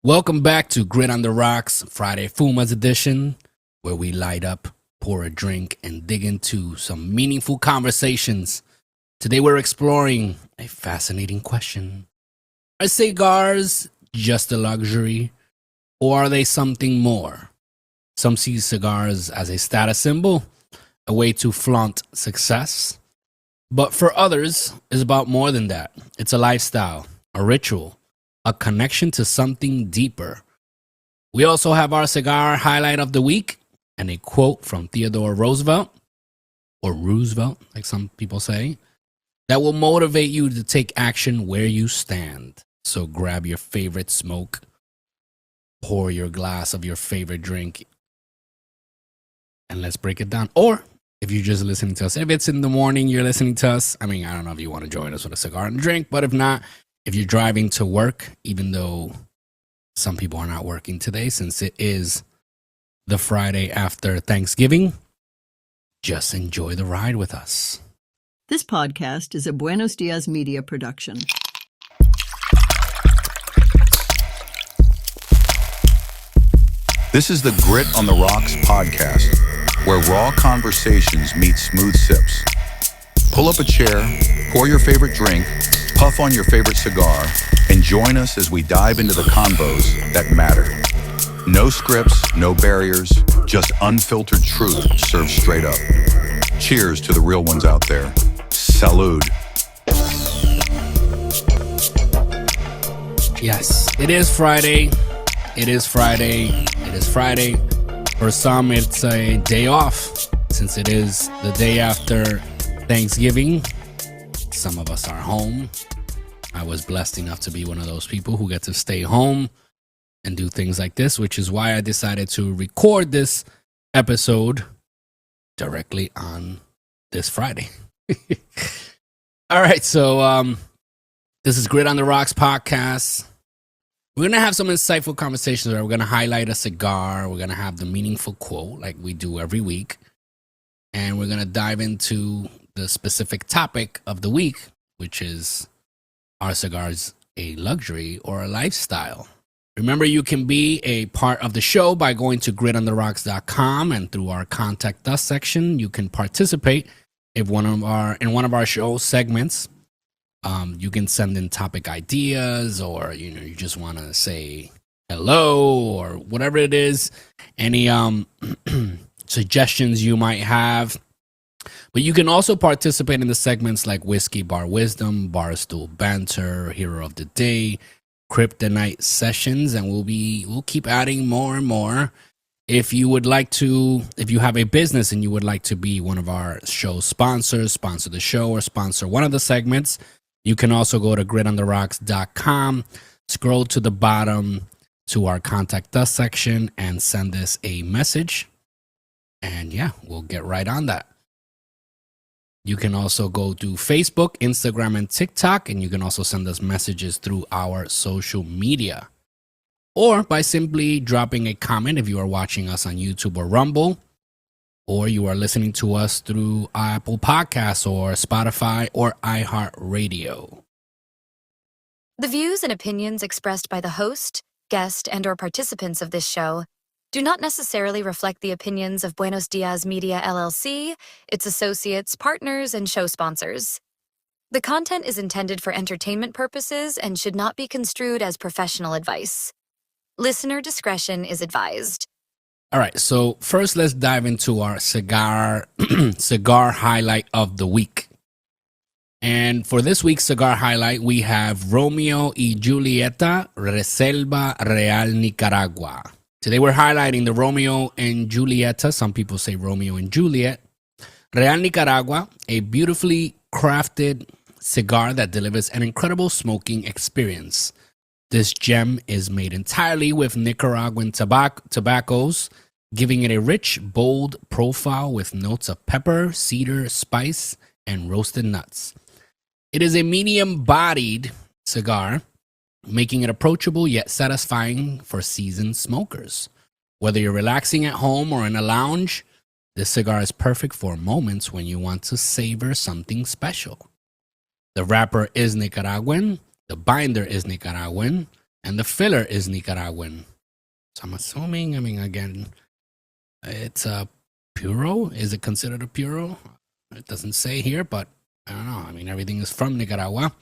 Welcome back to Grit on the Rocks, Friday Fumas edition, where we light up, pour a drink, and dig into some meaningful conversations. Today we're exploring a fascinating question. Are cigars just a luxury, or are they something more? Some see cigars as a status symbol, a way to flaunt success. But for others, it's about more than that. It's a lifestyle, a ritual, a connection to something deeper. We also have our cigar highlight of the week and a quote from Theodore Roosevelt, or Roosevelt, like some people say, that will motivate you to take action where you stand. So grab your favorite smoke, pour your glass of your favorite drink, and let's break it down. Or if you're just listening to us, if it's in the morning, you're listening to us. I mean, I don't know if you want to join us with a cigar and drink, but if not, if you're driving to work, even though some people are not working today, since it is the Friday after Thanksgiving, just enjoy the ride with us. This podcast is a Buenos Dias Media production. This is the Grit on the Rocks podcast, where raw conversations meet smooth sips. Pull up a chair, pour your favorite drink, puff on your favorite cigar, and join us as we dive into the convos that matter. No scripts, no barriers, just unfiltered truth served straight up. Cheers to the real ones out there. Salud. Yes, it is Friday. It is Friday. It is Friday. For some, it's a day off, since it is the day after Thanksgiving. Some of us are home. I was blessed enough to be one of those people who get to stay home and do things like this, which is why I decided to record this episode directly on this Friday. All right, so this is Grit on the Rocks podcast. We're going to have some insightful conversations where we're going to highlight a cigar. We're going to have the meaningful quote like we do every week. And we're going to dive into the specific topic of the week, which is, are cigars a luxury or a lifestyle? Remember, you can be a part of the show by going to gritontheRocks.com, and through our Contact Us section, you can participate in one of our show segments. You can send in topic ideas, or you just want to say hello, or whatever it is. Any suggestions you might have. But you can also participate in the segments like Whiskey Bar Wisdom, Barstool Banter, Hero of the Day, Kryptonite Sessions, and we'll keep adding more and more. If you have a business and you would like to be one of our show sponsors, sponsor the show or sponsor one of the segments, you can also go to gritontheRocks.com, scroll to the bottom to our Contact Us section, and send us a message. And yeah, we'll get right on that. You can also go to Facebook, Instagram, and TikTok, and you can also send us messages through our social media. Or by simply dropping a comment if you are watching us on YouTube or Rumble, or you are listening to us through Apple Podcasts or Spotify or iHeartRadio. The views and opinions expressed by the host, guest, and/or participants of this show do not necessarily reflect the opinions of Buenos Dias Media LLC, its associates, partners, and show sponsors. The content is intended for entertainment purposes and should not be construed as professional advice. Listener discretion is advised. All right, so first let's dive into our cigar highlight of the week. And for this week's cigar highlight, we have Romeo y Julieta Reserva Real Nicaragua. Today we're highlighting the Romeo and Julieta, some people say Romeo and Juliet, Real Nicaragua, a beautifully crafted cigar that delivers an incredible smoking experience. This gem is made entirely with Nicaraguan tobaccos, giving it a rich, bold profile with notes of pepper, cedar, spice, and roasted nuts. It is a medium-bodied cigar, making it approachable yet satisfying for seasoned smokers. Whether you're relaxing at home or in a lounge, this cigar is perfect for moments when you want to savor something special. The wrapper is Nicaraguan, the binder is Nicaraguan, and the filler is Nicaraguan. So I'm assuming, again, it's a Puro. Is it considered a Puro? It doesn't say here, but I don't know. Everything is from Nicaragua.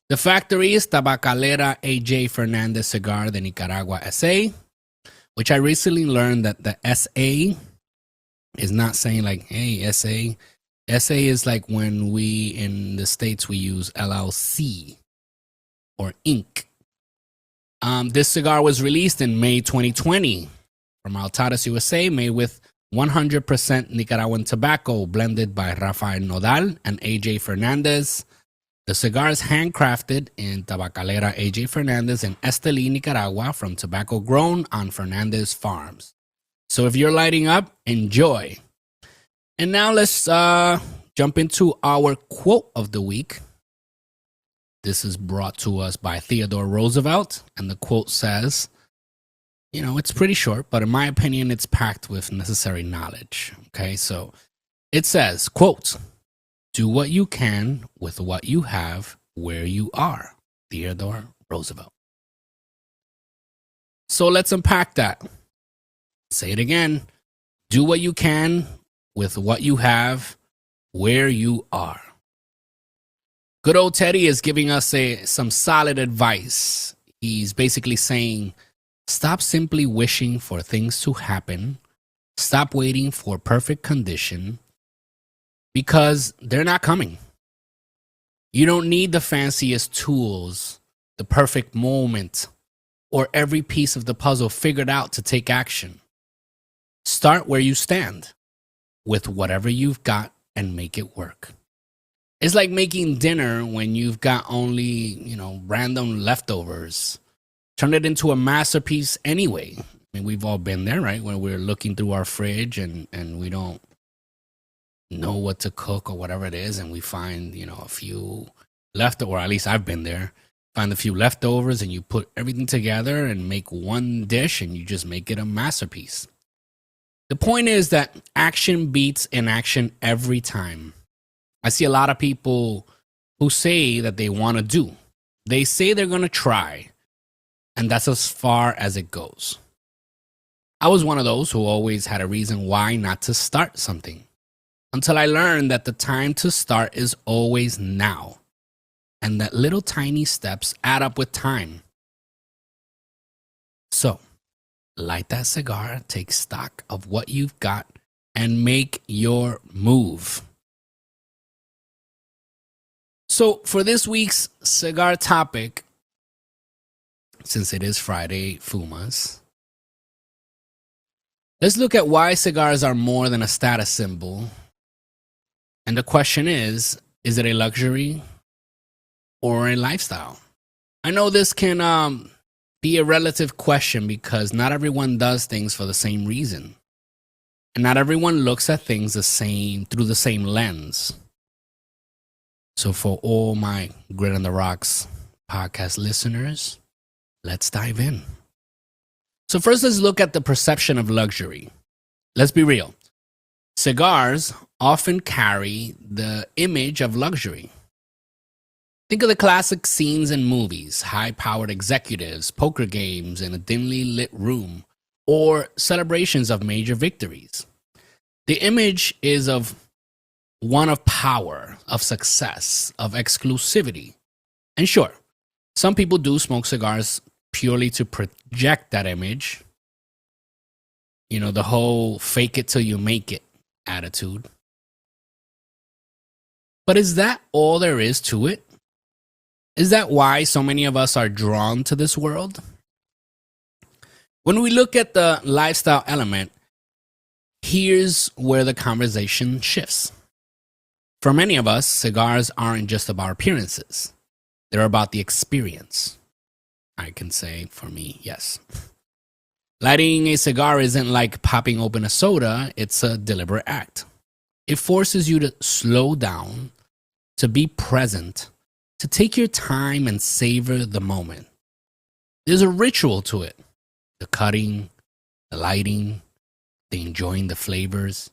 The factory is Tabacalera A.J. Fernandez Cigar de Nicaragua S.A., which I recently learned that the S.A. is not saying like, hey, S.A. S.A. is like when we, in the States, we use LLC or Inc. This cigar was released in May 2020 from Altadas, USA, made with 100% Nicaraguan tobacco blended by Rafael Nodal and AJ Fernandez. The cigar is handcrafted in Tabacalera AJ Fernandez in Esteli, Nicaragua, from tobacco grown on Fernandez farms. So if you're lighting up, enjoy. And now let's jump into our quote of the week. This is brought to us by Theodore Roosevelt, and the quote says, it's pretty short, but in my opinion, it's packed with necessary knowledge. Okay, so it says, quote, "Do what you can with what you have where you are." Theodore Roosevelt. So let's unpack that. Say it again. Do what you can with what you have where you are. Good old Teddy is giving us some solid advice. He's basically saying, stop simply wishing for things to happen. Stop waiting for perfect condition because they're not coming. You don't need the fanciest tools, the perfect moment, or every piece of the puzzle figured out to take action. Start where you stand with whatever you've got and make it work. It's like making dinner when you've got only, random leftovers. Turn it into a masterpiece anyway. We've all been there, right? When we're looking through our fridge and we don't know what to cook or whatever it is, and we find, a few leftovers, or at least I've been there. Find a few leftovers and you put everything together and make one dish and you just make it a masterpiece. The point is that action beats inaction every time. I see a lot of people who say that they want to do. They say they're going to try, and that's as far as it goes. I was one of those who always had a reason why not to start something, until I learned that the time to start is always now, and that little tiny steps add up with time. So, light that cigar, take stock of what you've got, and make your move. So for this week's cigar topic, since it is Friday, Fumas, let's look at why cigars are more than a status symbol. And the question is it a luxury or a lifestyle? I know this can be a relative question because not everyone does things for the same reason. And not everyone looks at things the same through the same lens. So for all my Grit on the Rocks podcast listeners, let's dive in. So first, let's look at the perception of luxury. Let's be real. Cigars often carry the image of luxury. Think of the classic scenes in movies, high-powered executives, poker games in a dimly lit room, or celebrations of major victories. The image is of one of power, of success, of exclusivity. And sure, some people do smoke cigars purely to project that image. The whole fake it till you make it attitude. But is that all there is to it? Is that why so many of us are drawn to this world? When we look at the lifestyle element, here's where the conversation shifts. For many of us, cigars aren't just about appearances. They're about the experience. I can say for me, yes. Lighting a cigar isn't like popping open a soda. It's a deliberate act. It forces you to slow down, to be present, to take your time and savor the moment. There's a ritual to it. The cutting, the lighting, the enjoying the flavors.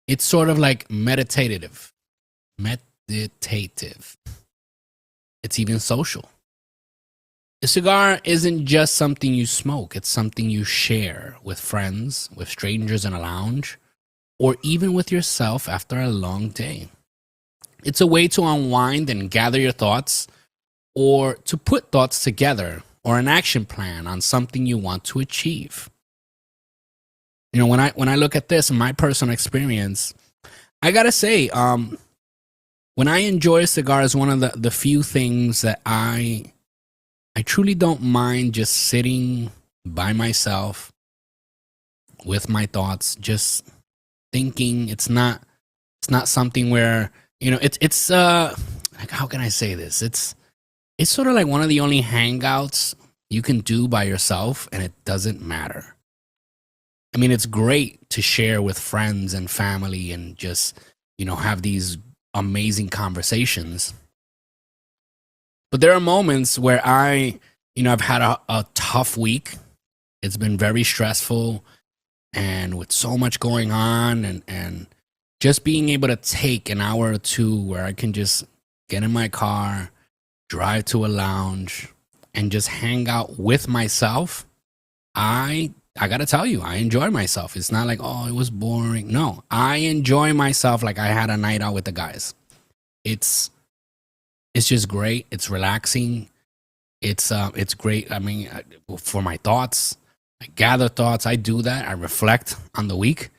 It's sort of like meditative. It's even social. A cigar isn't just something you smoke, it's something you share with friends, with strangers in a lounge, or even with yourself after a long day. It's a way to unwind and gather your thoughts, or to put thoughts together, or an action plan on something you want to achieve. You know, when I look at this in my personal experience, I gotta say, when I enjoy a cigar, is one of the few things that I truly don't mind just sitting by myself with my thoughts, just thinking. It's not something where, you know, it's like, how can I say this? It's sort of like one of the only hangouts you can do by yourself, and it doesn't matter. I mean, it's great to share with friends and family and just, you know, have these amazing conversations. But there are moments where I've had a tough week. It's been very stressful and with so much going on, and just being able to take an hour or two where I can just get in my car, drive to a lounge, and just hang out with myself. I got to tell you, I enjoy myself. It's not like, oh, it was boring. No, I enjoy myself like I had a night out with the guys. It's just great. It's relaxing. It's great. I mean, for my thoughts, I gather thoughts. I do that. I reflect on the week.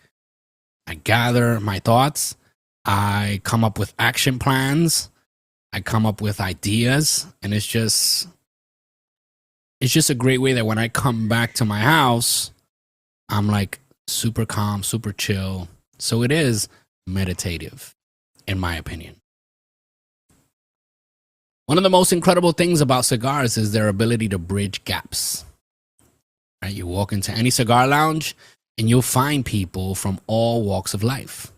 I gather my thoughts. I come up with action plans. I come up with ideas, and it's just a great way that when I come back to my house, I'm like super calm, super chill. So it is meditative, in my opinion. One of the most incredible things about cigars is their ability to bridge gaps. Right? You walk into any cigar lounge and you'll find people from all walks of life.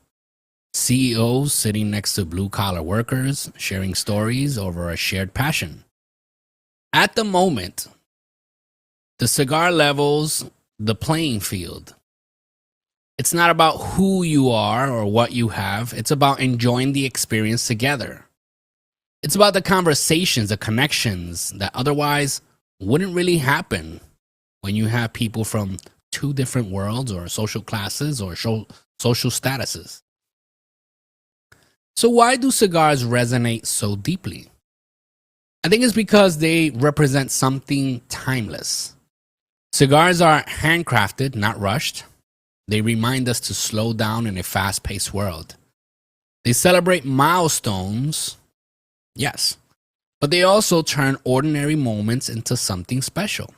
CEOs sitting next to blue-collar workers, sharing stories over a shared passion. At the moment, the cigar levels the playing field. It's not about who you are or what you have. It's about enjoying the experience together. It's about the conversations, the connections that otherwise wouldn't really happen when you have people from two different worlds or social classes or social statuses. So why do cigars resonate so deeply? I think it's because they represent something timeless. Cigars are handcrafted, not rushed. They remind us to slow down in a fast-paced world. They celebrate milestones, yes, but they also turn ordinary moments into something special.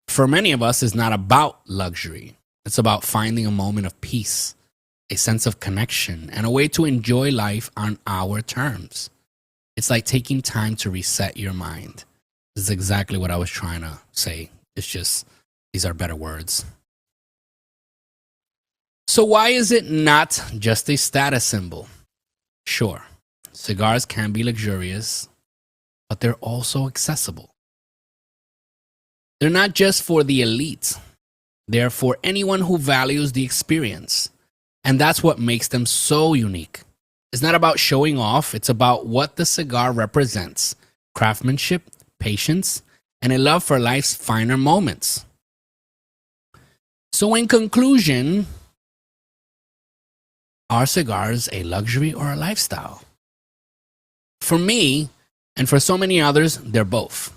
For many of us, it's not about luxury. It's about finding a moment of peace, a sense of connection, and a way to enjoy life on our terms. It's like taking time to reset your mind. This is exactly what I was trying to say. It's just, these are better words. So why is it not just a status symbol? Sure, cigars can be luxurious, but they're also accessible. They're not just for the elite. They're for anyone who values the experience. And that's what makes them so unique. It's not about showing off. It's about what the cigar represents: craftsmanship, patience, and a love for life's finer moments. So in conclusion, are cigars a luxury or a lifestyle? For me, and for so many others, they're both.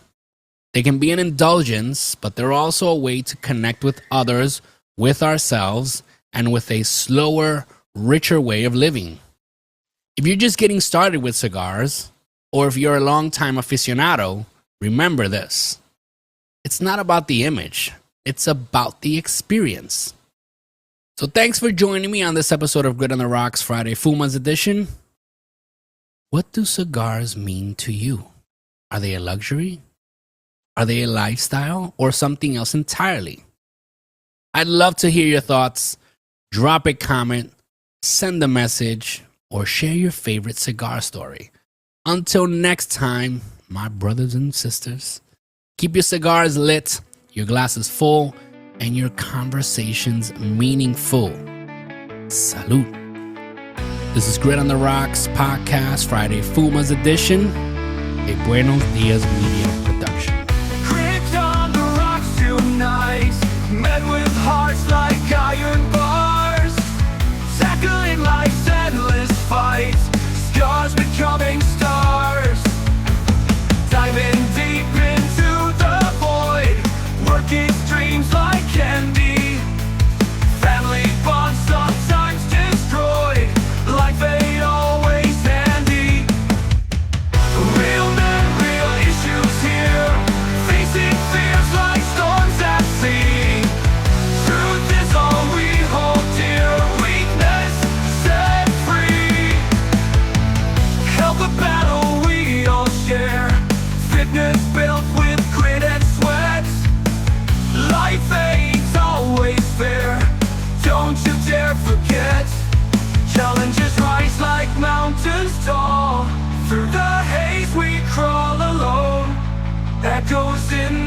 They can be an indulgence, but they're also a way to connect with others, with ourselves, and with a slower, richer way of living. If you're just getting started with cigars, or if you're a long-time aficionado, remember this. It's not about the image. It's about the experience. So thanks for joining me on this episode of Grit on the Rocks Friday Fumas edition. What do cigars mean to you? Are they a luxury? Are they a lifestyle or something else entirely? I'd love to hear your thoughts. Drop a comment, send a message, or share your favorite cigar story. Until next time, my brothers and sisters, keep your cigars lit, your glasses full, and your conversations meaningful. Salud. This is Grit on the Rocks Podcast, Friday Fumas edition, a Buenos Dias Media production. echoes in